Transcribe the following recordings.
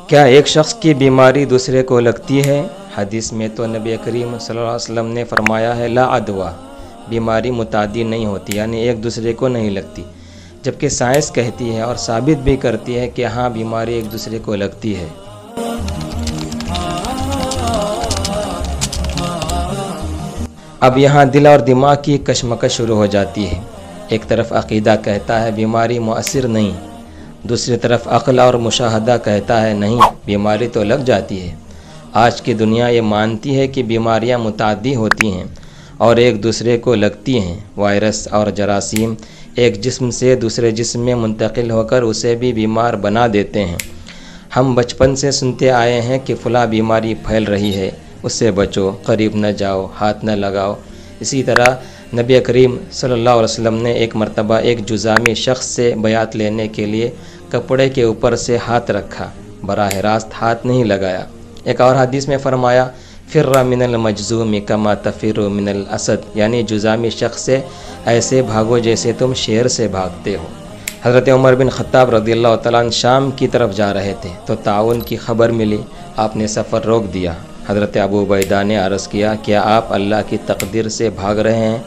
کیا ایک شخص کی بیماری دوسرے کو لگتی ہے؟ حدیث میں تو نبی کریم صلی اللہ علیہ وسلم نے فرمایا ہے لا عدویٰ، بیماری متعدی نہیں ہوتی، یعنی ایک دوسرے کو نہیں لگتی، جبکہ سائنس کہتی ہے اور ثابت بھی کرتی ہے کہ ہاں بیماری ایک دوسرے کو لگتی ہے۔ اب یہاں دل اور دماغ کی کشمکش شروع ہو جاتی ہے۔ ایک طرف عقیدہ کہتا ہے بیماری مؤثر نہیں، دوسری طرف عقل اور مشاہدہ کہتا ہے نہیں، بیماری تو لگ جاتی ہے۔ آج کی دنیا یہ مانتی ہے کہ بیماریاں متعدی ہوتی ہیں اور ایک دوسرے کو لگتی ہیں۔ وائرس اور جراثیم ایک جسم سے دوسرے جسم میں منتقل ہو کر اسے بھی بیمار بنا دیتے ہیں۔ ہم بچپن سے سنتے آئے ہیں کہ فلاں بیماری پھیل رہی ہے، اس سے بچو، قریب نہ جاؤ، ہاتھ نہ لگاؤ۔ اسی طرح نبی کریم صلی اللہ علیہ وسلم نے ایک مرتبہ ایک جذامی شخص سے بیعت لینے کے لیے کپڑے کے اوپر سے ہاتھ رکھا، براہ راست ہاتھ نہیں لگایا۔ ایک اور حدیث میں فرمایا فر من المجذوم کما تفر من الاسد، یعنی جذامی شخص سے ایسے بھاگو جیسے تم شیر سے بھاگتے ہو۔ حضرت عمر بن خطاب رضی اللہ تعالیٰ عنہ شام کی طرف جا رہے تھے تو تعاون کی خبر ملی، آپ نے سفر روک دیا۔ حضرت ابو عبیدہ نے عرض کیا کیا آپ اللہ کی تقدیر سے بھاگ رہے ہیں؟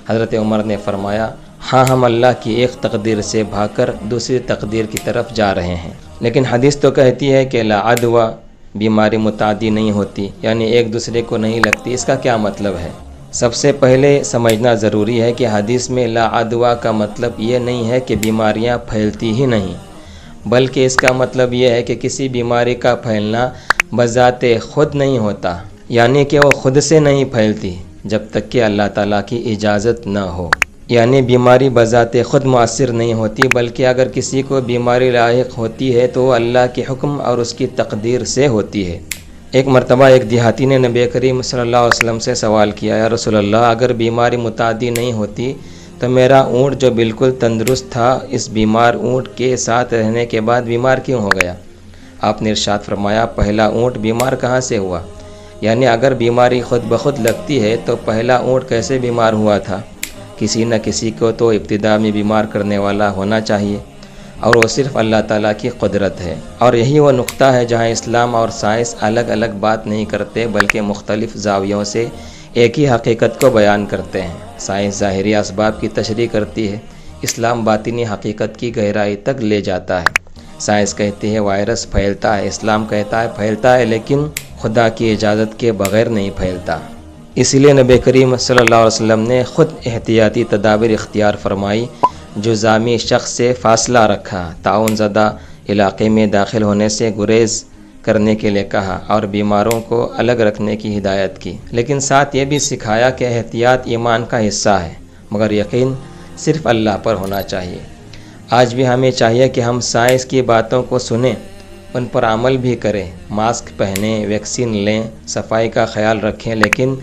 حضرت عمر نے فرمایا ہاں، ہم اللہ کی ایک تقدیر سے بھاگ کر دوسری تقدیر کی طرف جا رہے ہیں۔ لیکن حدیث تو کہتی ہے کہ لا عدویٰ، بیماری متعدی نہیں ہوتی، یعنی ایک دوسرے کو نہیں لگتی۔ اس کا کیا مطلب ہے؟ سب سے پہلے سمجھنا ضروری ہے کہ حدیث میں لا عدویٰ کا مطلب یہ نہیں ہے کہ بیماریاں پھیلتی ہی نہیں، بلکہ اس کا مطلب یہ ہے کہ کسی بیماری کا پھیلنا بذات خود نہیں ہوتا، یعنی کہ وہ خود سے نہیں پھیلتی جب تک کہ اللہ تعالیٰ کی اجازت نہ ہو۔ یعنی بیماری بذات خود مؤثر نہیں ہوتی، بلکہ اگر کسی کو بیماری لاحق ہوتی ہے تو وہ اللہ کے حکم اور اس کی تقدیر سے ہوتی ہے۔ ایک مرتبہ ایک دیہاتی نے نبی کریم صلی اللہ علیہ وسلم سے سوال کیا یا رسول اللہ، اگر بیماری متعدی نہیں ہوتی تو میرا اونٹ جو بالکل تندرست تھا اس بیمار اونٹ کے ساتھ رہنے کے بعد بیمار کیوں ہو گیا؟ آپ نے ارشاد فرمایا پہلا اونٹ بیمار کہاں سے ہوا؟ یعنی اگر بیماری خود بخود لگتی ہے تو پہلا اونٹ کیسے بیمار ہوا تھا؟ کسی نہ کسی کو تو ابتدا میں بیمار کرنے والا ہونا چاہیے، اور وہ صرف اللہ تعالیٰ کی قدرت ہے۔ اور یہی وہ نقطہ ہے جہاں اسلام اور سائنس الگ الگ بات نہیں کرتے، بلکہ مختلف زاویوں سے ایک ہی حقیقت کو بیان کرتے ہیں۔ سائنس ظاہری اسباب کی تشریح کرتی ہے، اسلام باطنی حقیقت کی گہرائی تک لے جاتا ہے۔ سائنس کہتی ہے وائرس پھیلتا ہے، اسلام کہتا ہے پھیلتا ہے لیکن خدا کی اجازت کے بغیر نہیں پھیلتا۔ اسی لیے نبی کریم صلی اللہ علیہ وسلم نے خود احتیاطی تدابیر اختیار فرمائی، جذامی شخص سے فاصلہ رکھا، تعاون زدہ علاقے میں داخل ہونے سے گریز کرنے کے لیے کہا اور بیماروں کو الگ رکھنے کی ہدایت کی، لیکن ساتھ یہ بھی سکھایا کہ احتیاط ایمان کا حصہ ہے، مگر یقین صرف اللہ پر ہونا چاہیے۔ آج بھی ہمیں چاہیے کہ ہم سائنس کی باتوں کو سنیں، ان پر عمل بھی کریں، ماسک پہنیں، ویکسین لیں، صفائی کا خیال رکھیں، لیکن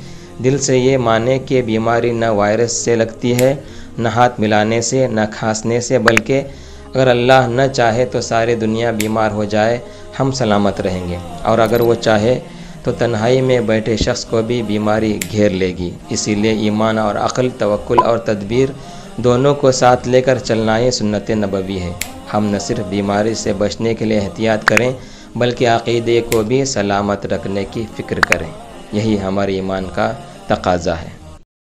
دل سے یہ مانیں کہ بیماری نہ وائرس سے لگتی ہے، نہ ہاتھ ملانے سے، نہ کھانسنے سے، بلکہ اگر اللہ نہ چاہے تو ساری دنیا بیمار ہو جائے ہم سلامت رہیں گے، اور اگر وہ چاہے تو تنہائی میں بیٹھے شخص کو بھی بیماری گھیر لے گی۔ اسی لیے ایمان اور عقل، توکل اور تدبیر دونوں کو ساتھ لے کر چلنا ہی سنت نبوی ہے۔ ہم نہ صرف بیماری سے بچنے کے لیے احتیاط کریں بلکہ عقیدے کو بھی سلامت رکھنے کی فکر کریں، یہی ہمارے ایمان کا تقاضا ہے۔